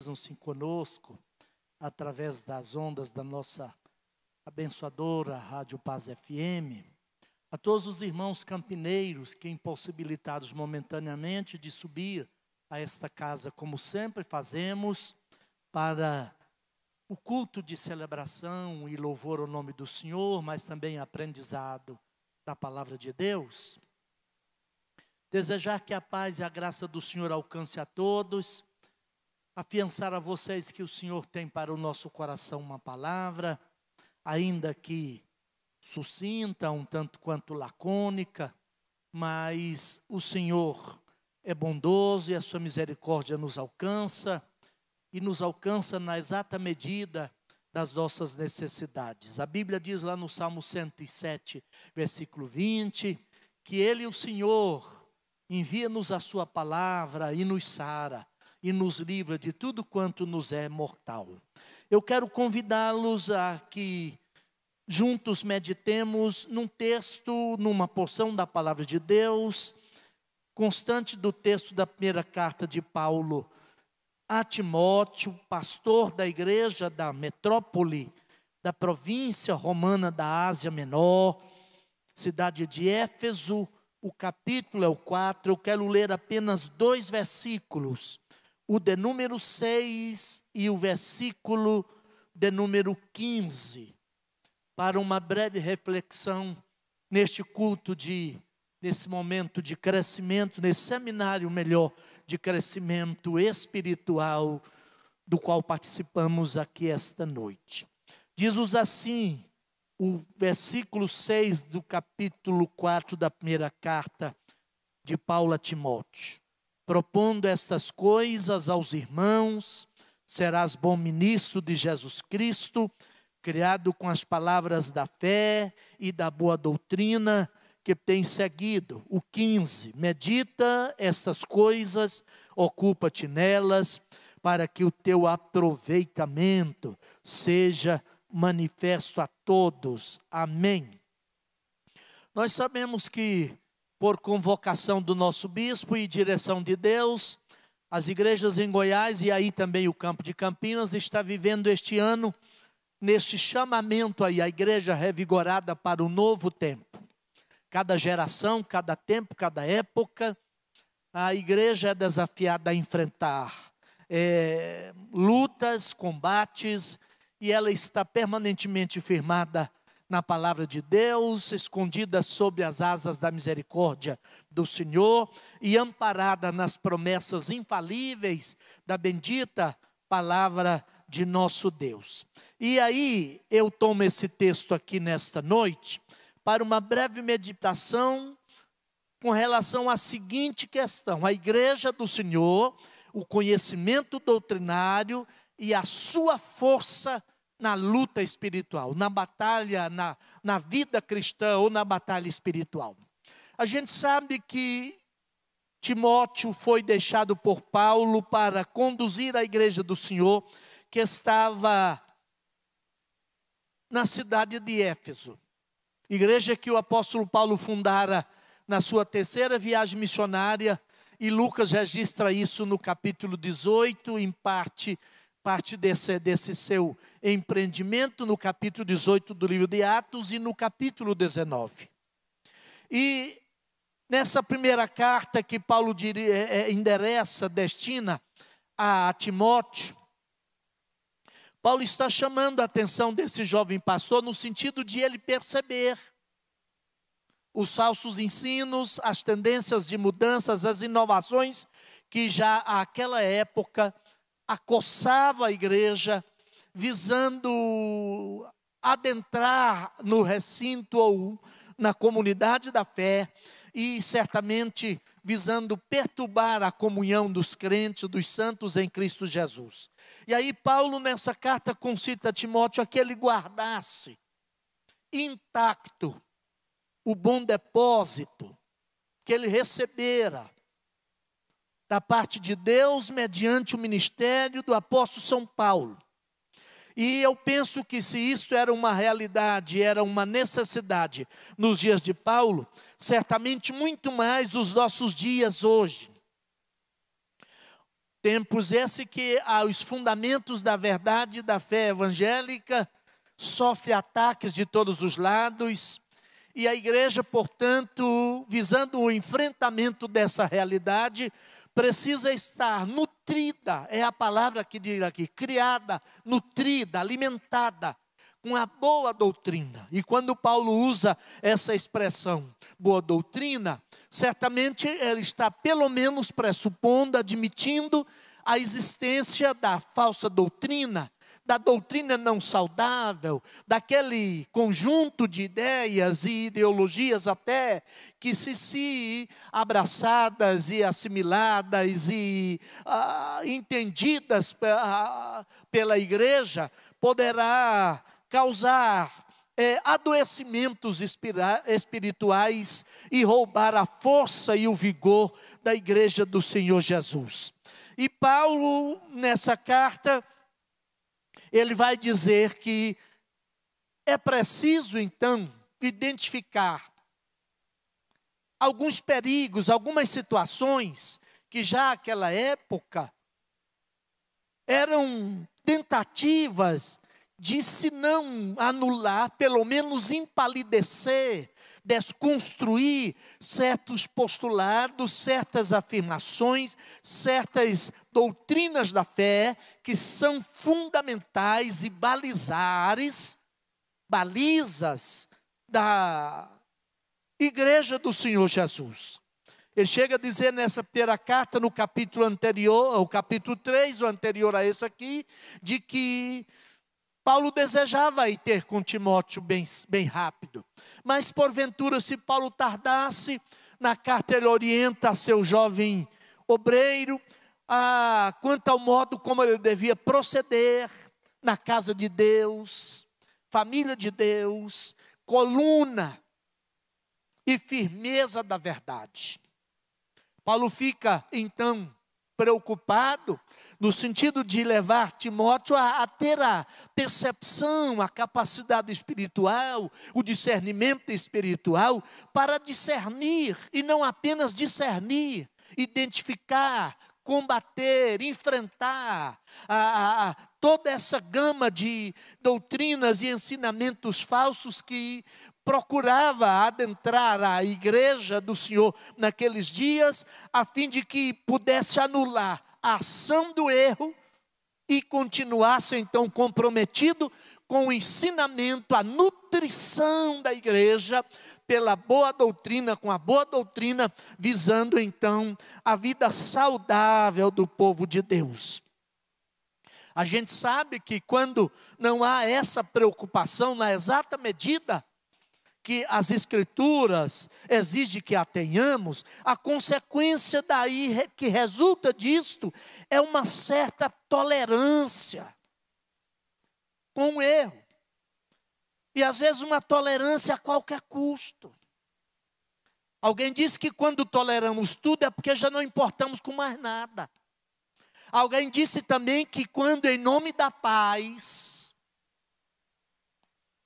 Sintonizam-se conosco através das ondas da nossa abençoadora Rádio Paz FM, a todos os irmãos campineiros que impossibilitados momentaneamente de subir a esta casa, como sempre fazemos, para o culto de celebração e louvor ao nome do Senhor, mas também aprendizado da palavra de Deus. Desejar que a paz e a graça do Senhor alcance a todos, afiançar a vocês que o Senhor tem para o nosso coração uma palavra, ainda que sucinta, um tanto quanto lacônica, mas o Senhor é bondoso e a sua misericórdia nos alcança, e nos alcança na exata medida das nossas necessidades. A Bíblia diz lá no Salmo 107, versículo 20, que Ele, o Senhor, envia-nos a sua palavra e nos sara, e nos livra de tudo quanto nos é mortal. Eu quero convidá-los a que juntos meditemos num texto, numa porção da palavra de Deus, constante do texto da primeira carta de Paulo a Timóteo, pastor da igreja da metrópole, da província romana da Ásia Menor, cidade de Éfeso. O capítulo é o 4, eu quero ler apenas 2 versículos, o de número 6 e o versículo de número 15, para uma breve reflexão neste culto nesse momento de crescimento, nesse seminário melhor de crescimento espiritual, do qual participamos aqui esta noite. Diz-nos assim, o versículo 6 do capítulo 4 da primeira carta de Paulo a Timóteo. Propondo estas coisas aos irmãos, serás bom ministro de Jesus Cristo, criado com as palavras da fé e da boa doutrina que tens seguido. O 15, medita estas coisas, ocupa-te nelas, para que o teu aproveitamento seja manifesto a todos. Amém. Nós sabemos que, por convocação do nosso bispo e direção de Deus, as igrejas em Goiás e aí também o campo de Campinas está vivendo este ano, neste chamamento aí, a igreja revigorada para o novo tempo. Cada geração, cada tempo, cada época, a igreja é desafiada a enfrentar lutas, combates, e ela está permanentemente firmada na palavra de Deus, escondida sob as asas da misericórdia do Senhor e amparada nas promessas infalíveis da bendita palavra de nosso Deus. E aí eu tomo esse texto aqui nesta noite para uma breve meditação com relação à seguinte questão: a igreja do Senhor, o conhecimento doutrinário e a sua força na luta espiritual, na batalha, na vida cristã ou na batalha espiritual. A gente sabe que Timóteo foi deixado por Paulo para conduzir a igreja do Senhor, que estava na cidade de Éfeso. Igreja que o apóstolo Paulo fundara na sua 3ª viagem missionária, e Lucas registra isso no capítulo 18, em parte desse seu empreendimento, no capítulo 18 do livro de Atos e no capítulo 19. E nessa primeira carta que Paulo endereça, destina a Timóteo, Paulo está chamando a atenção desse jovem pastor no sentido de ele perceber os falsos ensinos, as tendências de mudanças, as inovações que já àquela época acossava a igreja, visando adentrar no recinto ou na comunidade da fé e certamente visando perturbar a comunhão dos crentes, dos santos em Cristo Jesus. E aí Paulo nessa carta concita a Timóteo a que ele guardasse intacto o bom depósito que ele recebera da parte de Deus mediante o ministério do apóstolo São Paulo. E eu penso que se isso era uma realidade, era uma necessidade nos dias de Paulo, certamente muito mais nos nossos dias hoje. Tempos esse que os fundamentos da verdade da fé evangélica sofrem ataques de todos os lados, e a igreja, portanto, visando o enfrentamento dessa realidade, precisa estar nutrida, é a palavra que diz aqui, criada, nutrida, alimentada, com a boa doutrina. E quando Paulo usa essa expressão, boa doutrina, certamente ele está pelo menos pressupondo, admitindo a existência da falsa doutrina, da doutrina não saudável, daquele conjunto de ideias e ideologias até que se abraçadas e assimiladas e entendidas pela igreja, poderá causar adoecimentos espirituais e roubar a força e o vigor da igreja do Senhor Jesus. E Paulo, nessa carta, ele vai dizer que é preciso, então, identificar alguns perigos, algumas situações que já naquela época eram tentativas de, se não anular, pelo menos empalidecer, desconstruir certos postulados, certas afirmações, certas doutrinas da fé que são fundamentais e balizas da igreja do Senhor Jesus. Ele chega a dizer nessa primeira carta, no capítulo anterior, o capítulo 3, o anterior a esse aqui, de que Paulo desejava ir ter com Timóteo bem rápido. Mas porventura, se Paulo tardasse, na carta ele orienta a seu jovem obreiro quanto ao modo como ele devia proceder na casa de Deus, família de Deus, coluna e firmeza da verdade. Paulo fica então preocupado no sentido de levar Timóteo a ter a percepção, a capacidade espiritual, o discernimento espiritual, para discernir, e não apenas discernir, identificar, combater, enfrentar toda essa gama de doutrinas e ensinamentos falsos que procurava adentrar a igreja do Senhor naqueles dias, a fim de que pudesse anular a ação do erro e continuasse então comprometido com o ensinamento, a nutrição da igreja pela boa doutrina, com a boa doutrina, visando então a vida saudável do povo de Deus. A gente sabe que quando não há essa preocupação na exata medida que as Escrituras exigem que a tenhamos, a consequência daí que resulta disto é uma certa tolerância com o erro. E às vezes uma tolerância a qualquer custo. Alguém disse que quando toleramos tudo é porque já não importamos com mais nada. Alguém disse também que quando em nome da paz,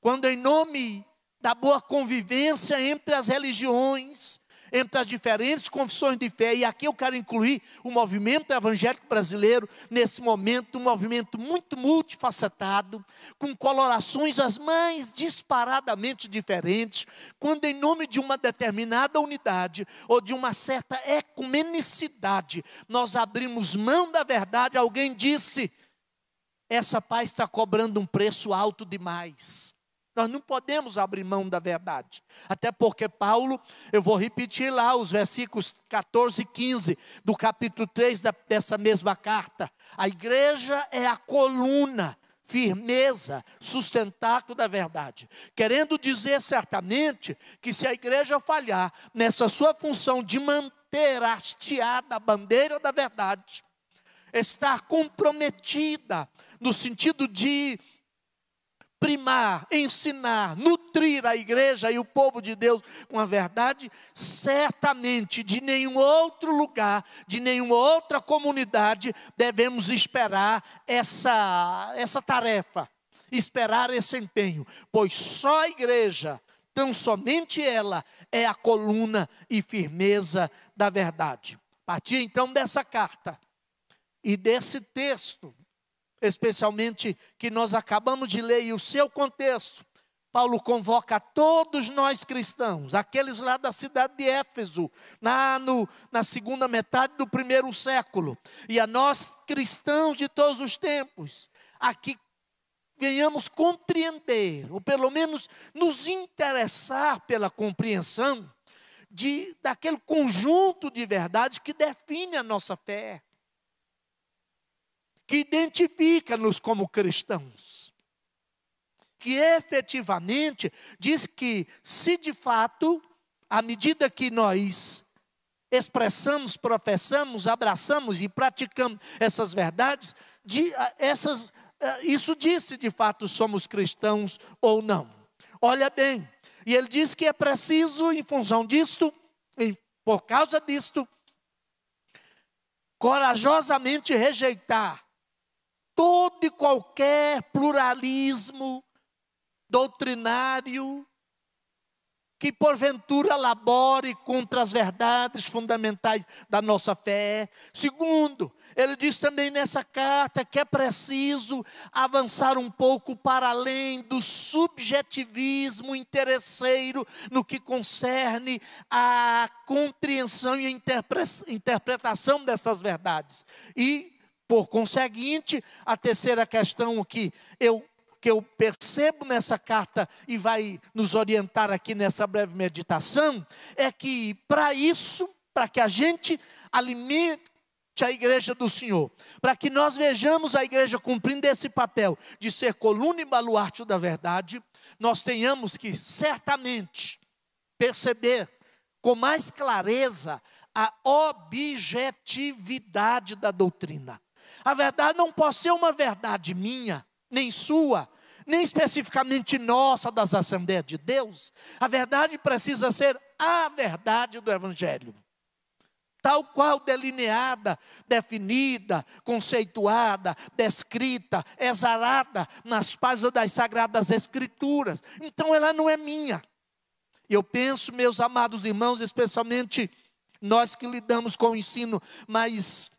quando em nome da boa convivência entre as religiões, entre as diferentes confissões de fé, e aqui eu quero incluir o movimento evangélico brasileiro, nesse momento, um movimento muito multifacetado, com colorações as mais disparadamente diferentes, quando em nome de uma determinada unidade, ou de uma certa ecumenicidade, nós abrimos mão da verdade. Alguém disse, essa paz está cobrando um preço alto demais. Nós não podemos abrir mão da verdade. Até porque Paulo, eu vou repetir lá os versículos 14 e 15 do capítulo 3 dessa mesma carta. A igreja é a coluna, firmeza, sustentáculo da verdade. Querendo dizer certamente que se a igreja falhar nessa sua função de manter hasteada a bandeira da verdade, estar comprometida no sentido de primar, ensinar, nutrir a igreja e o povo de Deus com a verdade, certamente de nenhum outro lugar, de nenhuma outra comunidade devemos esperar essa tarefa, esperar esse empenho, pois só a igreja, tão somente ela, é a coluna e firmeza da verdade. A partir então dessa carta, E desse texto, especialmente que nós acabamos de ler, e o seu contexto, Paulo convoca a todos nós cristãos, aqueles lá da cidade de Éfeso, na segunda metade do primeiro século, e a nós cristãos de todos os tempos, a que venhamos compreender, ou pelo menos nos interessar pela compreensão daquele conjunto de verdades que define a nossa fé, que identifica-nos como cristãos, que efetivamente diz que se de fato, à medida que nós expressamos, professamos, abraçamos e praticamos essas verdades, isso diz se de fato somos cristãos ou não. Olha bem, e ele diz que é preciso, em função disto, por causa disto, corajosamente rejeitar todo e qualquer pluralismo doutrinário que porventura labore contra as verdades fundamentais da nossa fé. Segundo, ele diz também nessa carta que é preciso avançar um pouco para além do subjetivismo interesseiro no que concerne a compreensão e a interpretação dessas verdades. E, por conseguinte, a terceira questão que eu percebo nessa carta e vai nos orientar aqui nessa breve meditação, é que para isso, para que a gente alimente a igreja do Senhor, para que nós vejamos a igreja cumprindo esse papel de ser coluna e baluarte da verdade, nós tenhamos que certamente perceber com mais clareza a objetividade da doutrina. A verdade não pode ser uma verdade minha, nem sua, nem especificamente nossa das Assembleias de Deus. A verdade precisa ser a verdade do Evangelho, tal qual delineada, definida, conceituada, descrita, exarada nas páginas das Sagradas Escrituras. Então ela não é minha. Eu penso, meus amados irmãos, especialmente nós que lidamos com o ensino mais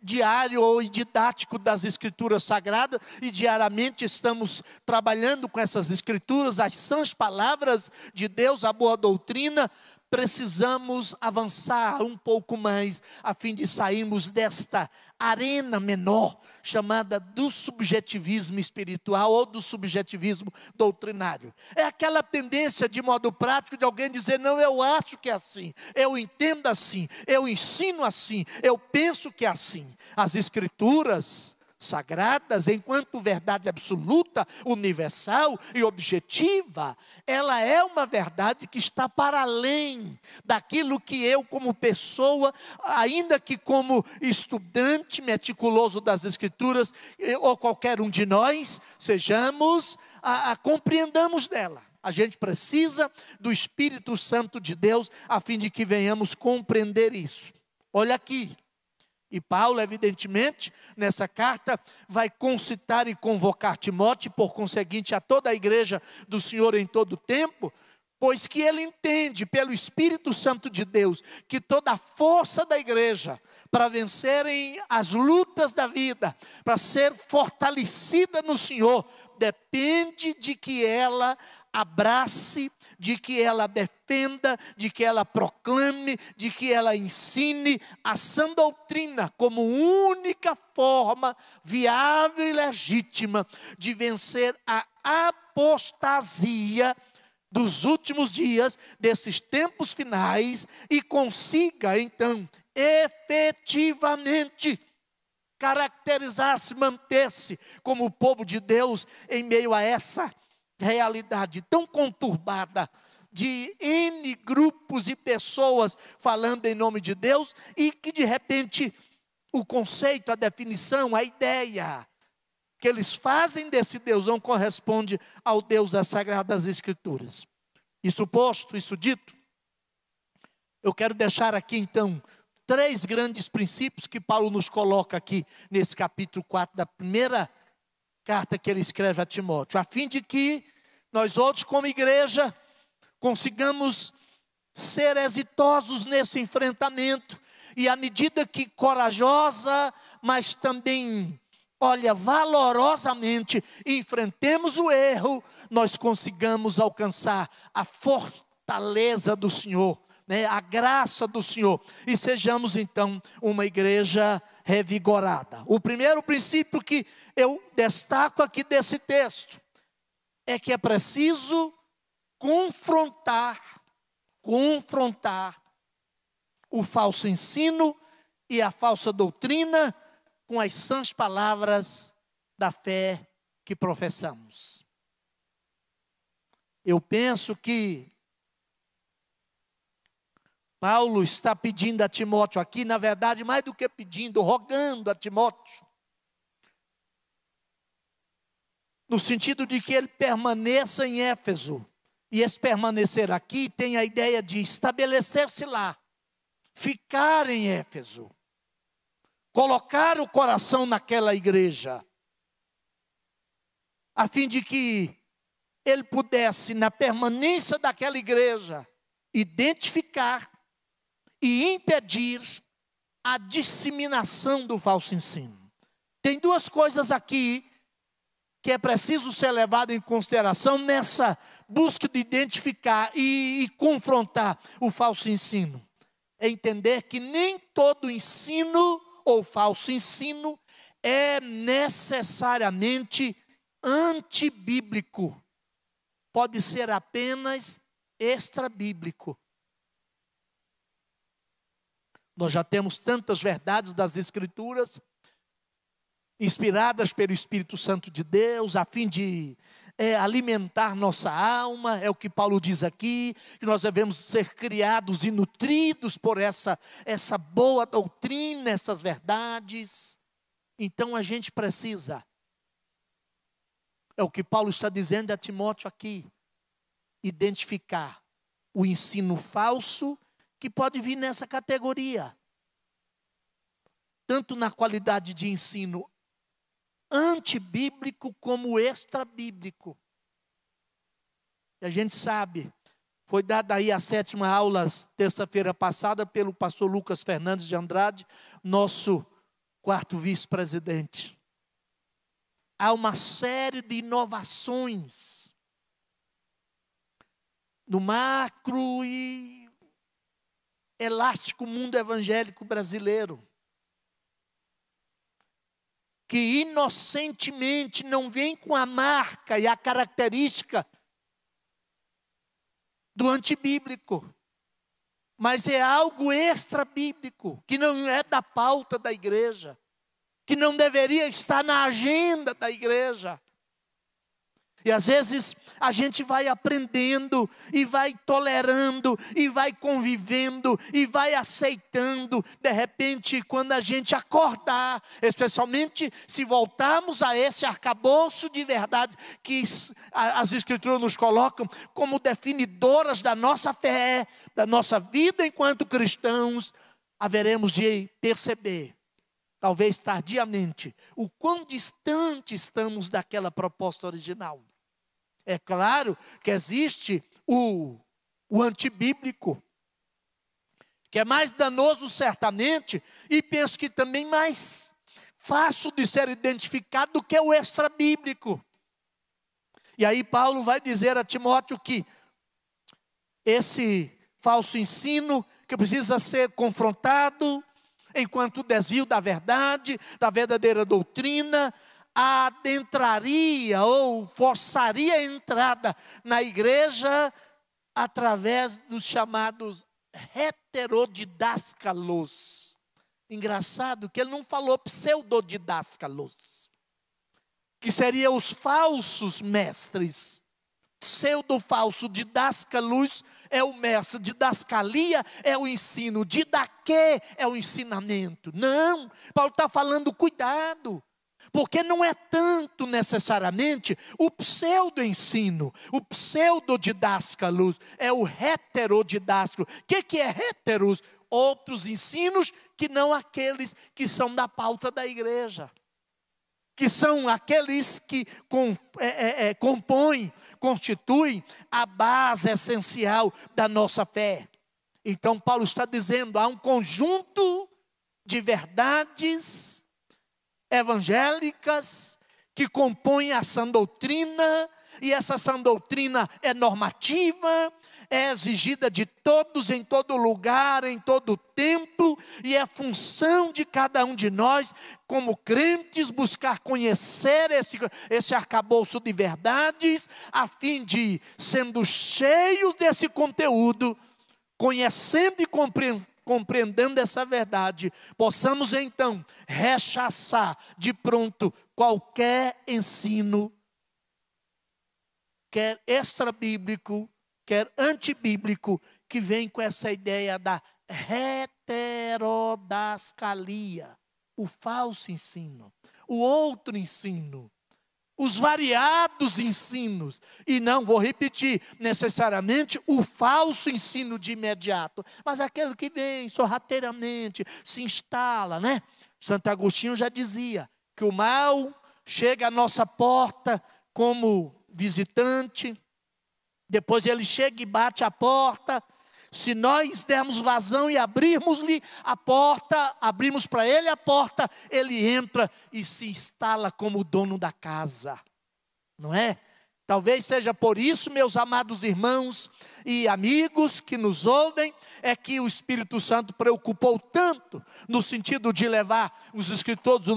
diário ou didático das Escrituras Sagradas, e diariamente estamos trabalhando com essas Escrituras, as sãs palavras de Deus, a boa doutrina. Precisamos avançar um pouco mais, a fim de sairmos desta arena menor, chamada do subjetivismo espiritual ou do subjetivismo doutrinário. É aquela tendência, de modo prático, de alguém dizer: não, eu acho que é assim, eu entendo assim, eu ensino assim, eu penso que é assim. As Escrituras Sagradas, enquanto verdade absoluta, universal e objetiva, ela é uma verdade que está para além daquilo que eu, como pessoa, ainda que como estudante meticuloso das Escrituras, ou qualquer um de nós, sejamos, compreendamos dela. A gente precisa do Espírito Santo de Deus, a fim de que venhamos compreender isso. Olha aqui. E Paulo, evidentemente, nessa carta, vai concitar e convocar Timóteo, por conseguinte, a toda a igreja do Senhor em todo o tempo, pois que ele entende, pelo Espírito Santo de Deus, que toda a força da igreja, para vencerem as lutas da vida, para ser fortalecida no Senhor, depende de que ela abrace, de que ela defenda, de que ela proclame, de que ela ensine a sã doutrina como única forma viável e legítima de vencer a apostasia dos últimos dias, desses tempos finais, e consiga então efetivamente caracterizar-se, manter-se como o povo de Deus em meio a essa realidade tão conturbada de N grupos e pessoas falando em nome de Deus, e que de repente o conceito, a definição, a ideia que eles fazem desse Deus não corresponde ao Deus das Sagradas Escrituras. Isso posto, isso dito, eu quero deixar aqui então 3 grandes princípios que Paulo nos coloca aqui nesse capítulo 4 da primeira carta que ele escreve a Timóteo, a fim de que nós outros, como igreja, consigamos ser exitosos nesse enfrentamento, E à medida que corajosa, mas também, olha, valorosamente enfrentemos o erro, nós consigamos alcançar a fortaleza do Senhor, né, a graça do Senhor, e sejamos então uma igreja revigorada. O primeiro princípio que eu destaco aqui desse texto é que é preciso confrontar o falso ensino e a falsa doutrina com as sãs palavras da fé que professamos. Eu penso que Paulo está pedindo a Timóteo aqui, na verdade, mais do que pedindo, rogando a Timóteo, no sentido de que ele permaneça em Éfeso. E esse permanecer aqui tem a ideia de estabelecer-se lá, ficar em Éfeso, colocar o coração naquela igreja, a fim de que ele pudesse, na permanência daquela igreja, identificar e impedir a disseminação do falso ensino. Tem duas coisas aqui que é preciso ser levado em consideração nessa busca de identificar e confrontar o falso ensino. É entender que nem todo ensino ou falso ensino é necessariamente antibíblico. Pode ser apenas extrabíblico. Nós já temos tantas verdades das Escrituras, inspiradas pelo Espírito Santo de Deus, a fim de alimentar nossa alma, é o que Paulo diz aqui, que nós devemos ser criados e nutridos por essa boa doutrina, essas verdades. Então a gente precisa, é o que Paulo está dizendo a Timóteo aqui, identificar o ensino falso que pode vir nessa categoria, tanto na qualidade de ensino antibíblico como extrabíblico. E a gente sabe, foi dada aí a 7ª aula, terça-feira passada, pelo pastor Lucas Fernandes de Andrade, nosso 4º vice-presidente. Há uma série de inovações no macro e elástico mundo evangélico brasileiro, que inocentemente não vem com a marca e a característica do antibíblico, mas é algo extrabíblico, que não é da pauta da igreja, que não deveria estar na agenda da igreja. E às vezes a gente vai aprendendo e vai tolerando e vai convivendo e vai aceitando. De repente, quando a gente acordar, especialmente se voltarmos a esse arcabouço de verdades que as Escrituras nos colocam como definidoras da nossa fé, da nossa vida enquanto cristãos, haveremos de perceber, talvez tardiamente, o quão distante estamos daquela proposta original. É claro que existe o antibíblico, que é mais danoso certamente, e penso que também mais fácil de ser identificado do que o extrabíblico. E aí Paulo vai dizer a Timóteo que esse falso ensino que precisa ser confrontado, enquanto o desvio da verdade, da verdadeira doutrina, adentraria ou forçaria a entrada na igreja através dos chamados heterodidáscalos. Engraçado que ele não falou pseudodidáscalos, que seriam os falsos mestres. Pseudo-falso, didáscalos é o mestre, didascalia é o ensino, didaquê é o ensinamento. Não, Paulo está falando cuidado, porque não é tanto necessariamente o pseudo-ensino, o pseudo-didáscalos, é o heterodidáscalo. O que é heteros? Outros ensinos que não aqueles que são da pauta da igreja, que são aqueles que compõem, constituem a base essencial da nossa fé. Então Paulo está dizendo, há um conjunto de verdades evangélicas que compõem a sã doutrina, e essa sã doutrina é normativa, é exigida de todos, em todo lugar, em todo tempo, e é função de cada um de nós, como crentes, buscar conhecer esse arcabouço de verdades, a fim de, sendo cheios desse conteúdo, conhecendo e compreendendo essa verdade, possamos então rechaçar de pronto qualquer ensino, quer extra-bíblico, quer antibíblico, que vem com essa ideia da heterodascalia, o falso ensino, o outro ensino, os variados ensinos, e não, vou repetir, necessariamente o falso ensino de imediato, mas aquele que vem sorrateiramente, se instala, né? Santo Agostinho já dizia que o mal chega à nossa porta como visitante, depois ele chega e bate a porta. Se nós dermos vazão e abrirmos-lhe a porta, abrimos para ele a porta, ele entra e se instala como dono da casa, não é? Talvez seja por isso, meus amados irmãos e amigos que nos ouvem, é que o Espírito Santo preocupou tanto, no sentido de levar os escritores do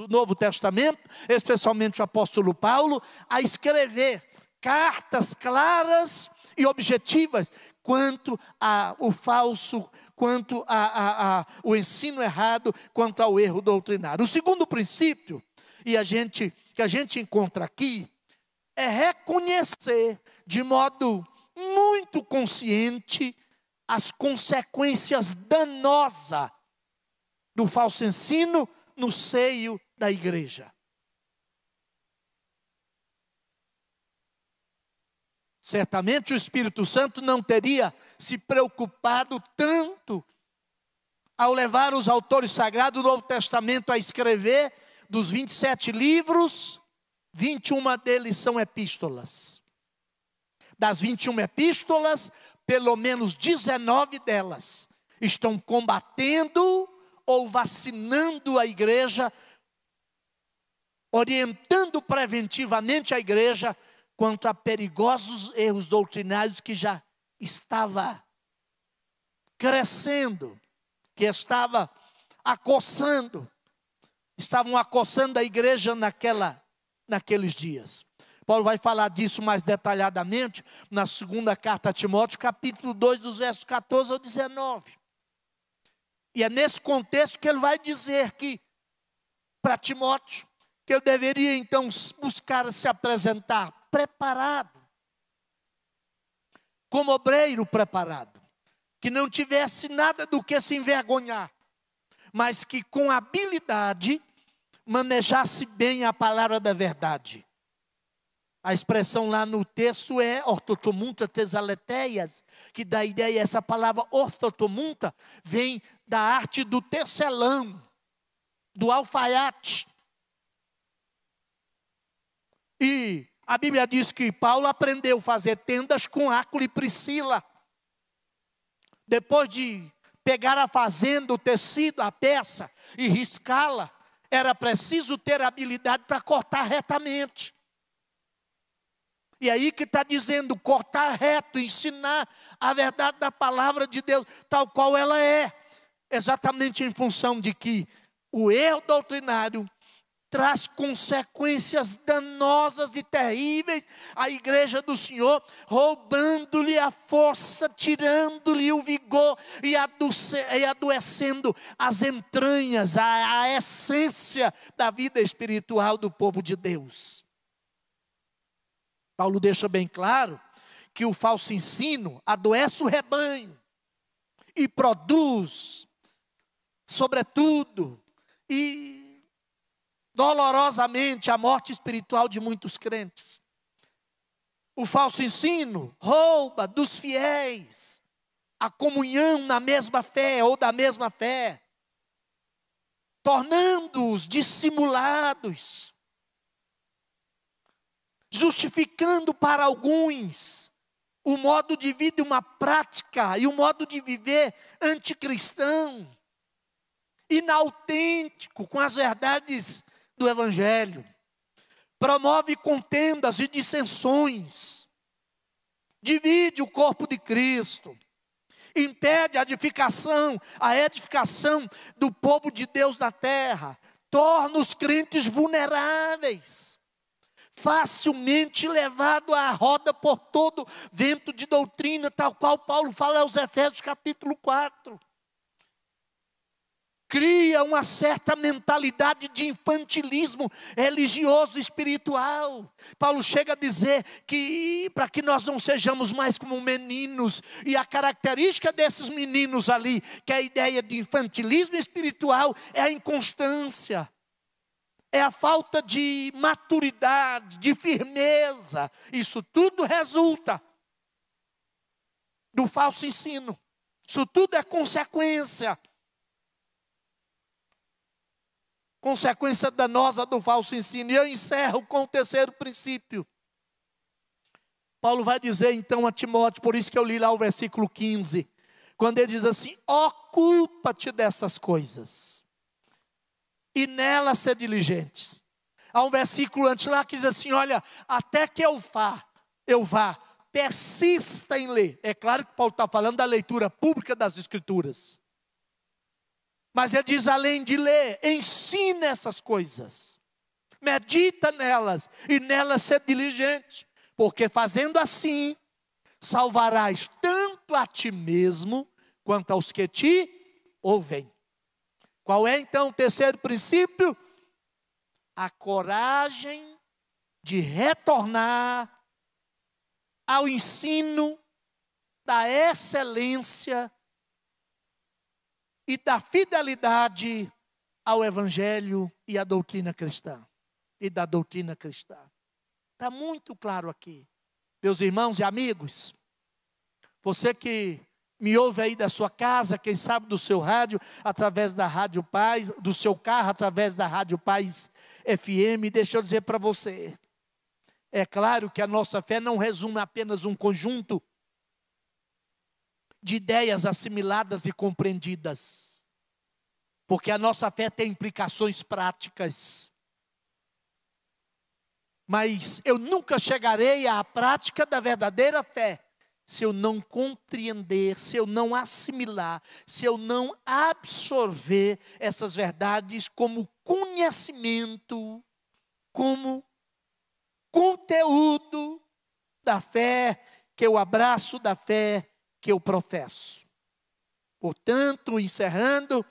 Novo Testamento, especialmente o apóstolo Paulo, a escrever cartas claras e objetivas quanto ao falso, quanto ao ensino errado, quanto ao erro doutrinário. O segundo princípio, que a gente encontra aqui, é reconhecer de modo muito consciente as consequências danosas do falso ensino no seio da igreja. Certamente o Espírito Santo não teria se preocupado tanto ao levar os autores sagrados do Novo Testamento a escrever dos 27 livros, 21 deles são epístolas. Das 21 epístolas, pelo menos 19 delas estão combatendo ou vacinando a igreja, orientando preventivamente a igreja quanto a perigosos erros doutrinários que já estava crescendo, que estavam acossando a igreja naqueles dias. Paulo vai falar disso mais detalhadamente na segunda carta a Timóteo, capítulo 2, dos versos 14 ao 19. E é nesse contexto que ele vai dizer que, para Timóteo, que ele deveria então buscar se apresentar preparado, como obreiro preparado, que não tivesse nada do que se envergonhar, mas que com habilidade manejasse bem a palavra da verdade. A expressão lá no texto é ortotomunta tesaleteias, que dá a ideia, essa palavra ortotomunta vem da arte do tecelão, do alfaiate. E a Bíblia diz que Paulo aprendeu a fazer tendas com Áquila e Priscila. Depois de pegar a fazenda, o tecido, a peça e riscá-la, era preciso ter habilidade para cortar retamente. E aí que está dizendo, cortar reto, ensinar a verdade da palavra de Deus, tal qual ela é. Exatamente em função de que o erro doutrinário traz consequências danosas e terríveis à igreja do Senhor, roubando-lhe a força, tirando-lhe o vigor e adoecendo as entranhas, a essência da vida espiritual do povo de Deus. Paulo deixa bem claro que o falso ensino adoece o rebanho e produz, sobretudo, e dolorosamente a morte espiritual de muitos crentes. O falso ensino rouba dos fiéis a comunhão na mesma fé ou da mesma fé, tornando-os dissimulados, justificando para alguns o modo de vida, uma prática e um modo de viver anticristão, inautêntico com as verdades do Evangelho. Promove contendas e dissensões, divide o corpo de Cristo, impede a edificação do povo de Deus na terra, torna os crentes vulneráveis, facilmente levado à roda por todo vento de doutrina, tal qual Paulo fala aos Efésios capítulo 4. Cria uma certa mentalidade de infantilismo religioso e espiritual. Paulo chega a dizer que para que nós não sejamos mais como meninos, e a característica desses meninos ali, que é a ideia de infantilismo espiritual, é a inconstância, é a falta de maturidade, de firmeza. Isso tudo resulta do falso ensino. Isso tudo é consequência danosa do falso ensino. E eu encerro com o terceiro princípio. Paulo vai dizer então a Timóteo, por isso que eu li lá o versículo 15, quando ele diz assim: ocupa-te dessas coisas, e nela ser diligente. Há um versículo antes lá que diz assim: olha, até que eu vá, persista em ler. É claro que Paulo está falando da leitura pública das Escrituras. Mas ele diz, além de ler, ensina essas coisas, medita nelas, e nelas ser diligente, porque fazendo assim, salvarás tanto a ti mesmo, quanto aos que te ouvem. Qual é então o terceiro princípio? A coragem de retornar ao ensino da excelência e da fidelidade ao Evangelho e à doutrina cristã. E da doutrina cristã. Está muito claro aqui. Meus irmãos e amigos, você que me ouve aí da sua casa, quem sabe do seu rádio, através da Rádio Paz, do seu carro, através da Rádio Paz FM, deixa eu dizer para você. É claro que a nossa fé não resume apenas um conjunto de ideias assimiladas e compreendidas, porque a nossa fé tem implicações práticas. Mas eu nunca chegarei à prática da verdadeira fé se eu não compreender, se eu não assimilar, se eu não absorver essas verdades como conhecimento, como conteúdo da fé que eu abraço, da fé que eu professo. Portanto, encerrando,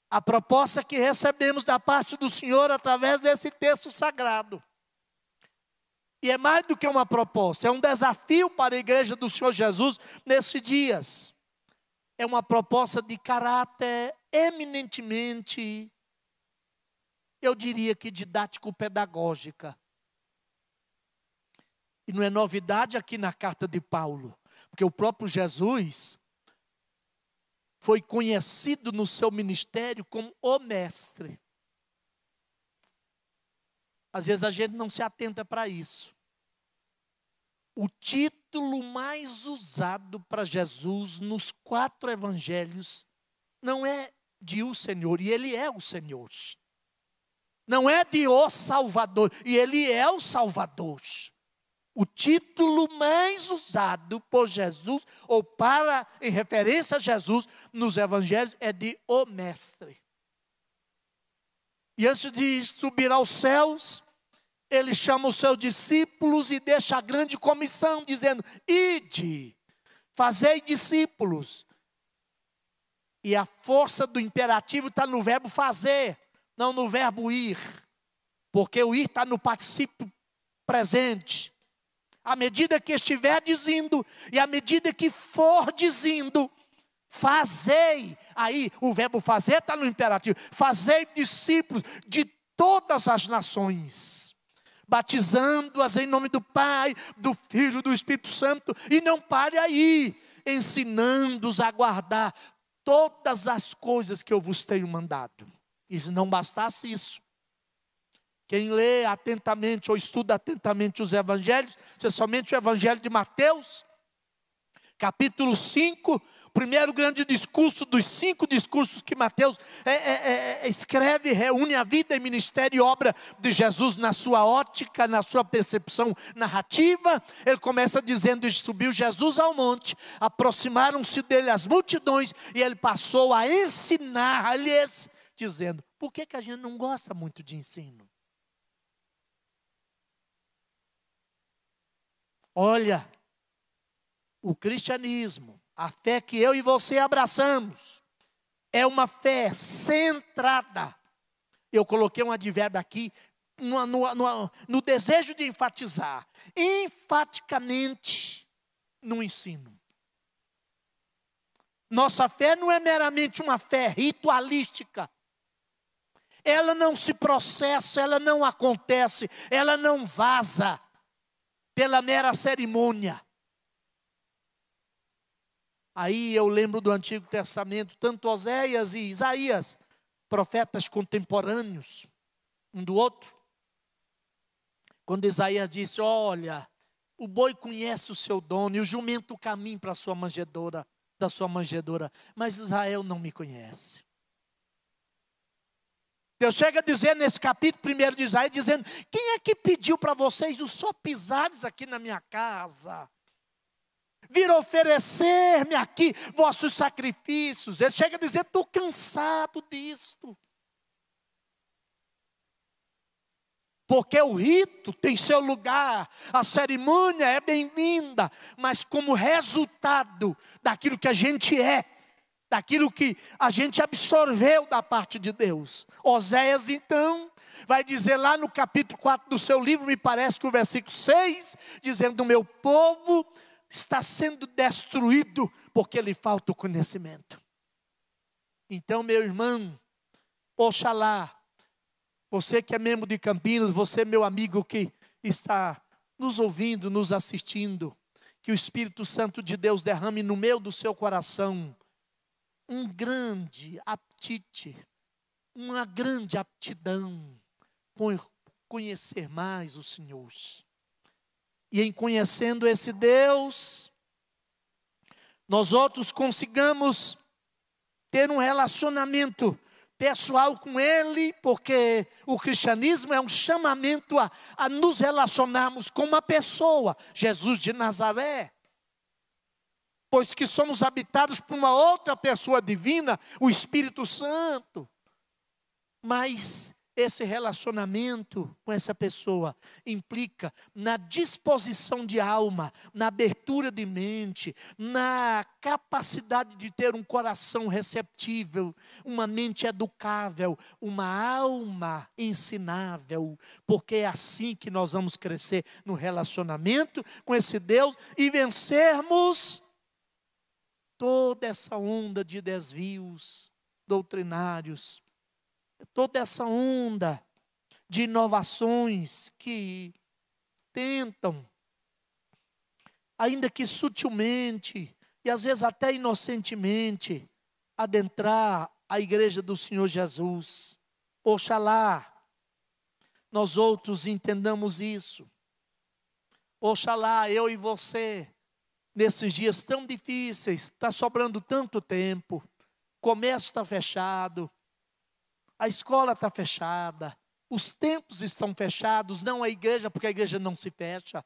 a proposta que recebemos da parte do Senhor através desse texto sagrado. E é mais do que uma proposta, é um desafio para a igreja do Senhor Jesus nesses dias. É uma proposta de caráter eminentemente, eu diria que didático-pedagógica. E não é novidade aqui na carta de Paulo, porque o próprio Jesus foi conhecido no seu ministério como o mestre. Às vezes a gente não se atenta para isso. O título mais usado para Jesus nos 4 evangelhos não é de o Senhor, e Ele é o Senhor. Não é de o Salvador, e Ele é o Salvador. O título mais usado por Jesus, ou em referência a Jesus, nos evangelhos, é de o Mestre. E antes de subir aos céus, Ele chama os seus discípulos e deixa a grande comissão, dizendo: ide, fazei discípulos. E a força do imperativo está no verbo fazer, não no verbo ir. Porque o ir está no particípio presente. À medida que estiver dizendo, e à medida que for dizendo, fazei. Aí o verbo fazer está no imperativo. Fazei discípulos de todas as nações, batizando-as em nome do Pai, do Filho e do Espírito Santo. E não pare aí, ensinando-os a guardar todas as coisas que eu vos tenho mandado. E se não bastasse isso, quem lê atentamente ou estuda atentamente os evangelhos, especialmente o evangelho de Mateus, Capítulo 5, primeiro grande discurso dos 5 discursos que Mateus escreve, reúne a vida e ministério e obra de Jesus na sua ótica, na sua percepção narrativa. Ele começa dizendo: subiu Jesus ao monte, aproximaram-se dele as multidões, e ele passou a ensinar-lhes, dizendo: por que a gente não gosta muito de ensino? Olha, o cristianismo, a fé que eu e você abraçamos, é uma fé centrada. Eu coloquei um advérbio aqui, no desejo de enfatizar, enfaticamente no ensino. Nossa fé não é meramente uma fé ritualística. Ela não se processa, ela não acontece, ela não vaza pela mera cerimônia. Aí eu lembro do Antigo Testamento, tanto Oséias e Isaías, profetas contemporâneos, um do outro. Quando Isaías disse: olha, o boi conhece o seu dono e o jumento o caminho para a sua manjedoura, da sua manjedoura, mas Israel não me conhece. Deus chega a dizer nesse capítulo 1 de Isaías, dizendo: quem é que pediu para vocês o só pisares aqui na minha casa? Vir oferecer-me aqui vossos sacrifícios. Ele chega a dizer: estou cansado disto. Porque o rito tem seu lugar, a cerimônia é bem-vinda, mas como resultado daquilo que a gente é, daquilo que a gente absorveu da parte de Deus. Oséias então vai dizer lá no capítulo 4 do seu livro, me parece que o versículo 6, dizendo: o meu povo está sendo destruído porque lhe falta o conhecimento. Então, meu irmão, oxalá, você que é membro de Campinas, você meu amigo que está nos ouvindo, nos assistindo, que o Espírito Santo de Deus derrame no meio do seu coração um grande apetite, uma grande aptidão por conhecer mais o Senhor. E em conhecendo esse Deus, nós outros consigamos ter um relacionamento pessoal com Ele, porque o cristianismo é um chamamento a nos relacionarmos com uma pessoa, Jesus de Nazaré. Pois que somos habitados por uma outra pessoa divina, o Espírito Santo. Mas esse relacionamento com essa pessoa implica na disposição de alma, na abertura de mente, na capacidade de ter um coração receptível, uma mente educável, uma alma ensinável, porque é assim que nós vamos crescer no relacionamento com esse Deus e vencermos toda essa onda de desvios doutrinários, toda essa onda de inovações que tentam, ainda que sutilmente, e às vezes até inocentemente, adentrar a igreja do Senhor Jesus. Oxalá nós outros entendamos isso. Oxalá eu e você, nesses dias tão difíceis, está sobrando tanto tempo, o comércio está fechado, a escola está fechada, os templos estão fechados, não a igreja, porque a igreja não se fecha.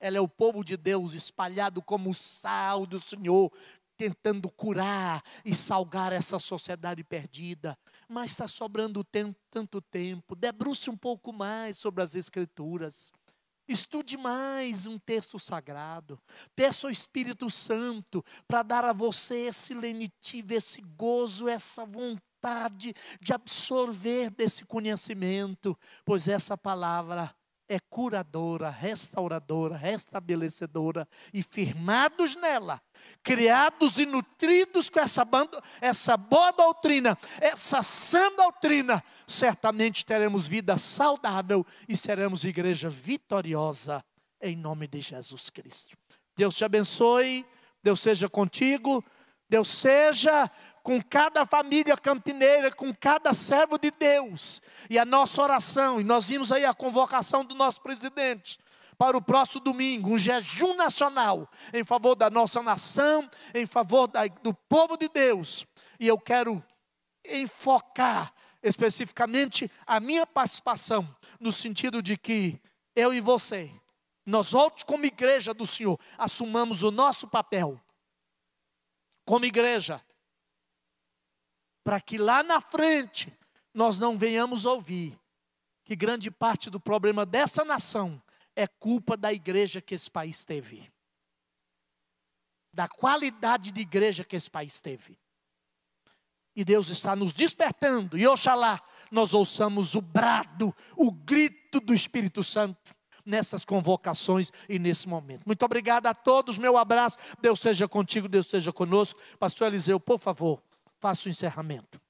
Ela é o povo de Deus espalhado como o sal do Senhor, tentando curar e salgar essa sociedade perdida. Mas está sobrando tanto tempo, debruce um pouco mais sobre as Escrituras. Estude mais um texto sagrado. Peça ao Espírito Santo para dar a você esse lenitivo, esse gozo, essa vontade de absorver desse conhecimento, pois essa palavra é curadora, restauradora, restabelecedora, e firmados nela, criados e nutridos com essa boa doutrina, essa sã doutrina, certamente teremos vida saudável e seremos igreja vitoriosa, em nome de Jesus Cristo. Deus te abençoe, Deus seja contigo, Deus seja com cada família campineira, com cada servo de Deus. E a nossa oração, e nós vimos aí a convocação do nosso presidente, para o próximo domingo, um jejum nacional em favor da nossa nação, em favor do povo de Deus. E eu quero enfocar especificamente a minha participação, no sentido de que eu e você, nós outros como igreja do Senhor, assumamos o nosso papel como igreja, para que lá na frente nós não venhamos ouvir que grande parte do problema dessa nação é culpa da igreja que esse país teve, da qualidade de igreja que esse país teve. E Deus está nos despertando, e oxalá nós ouçamos o brado, o grito do Espírito Santo nessas convocações e nesse momento. Muito obrigado a todos, meu abraço, Deus seja contigo, Deus seja conosco. Pastor Eliseu, por favor, faça o encerramento.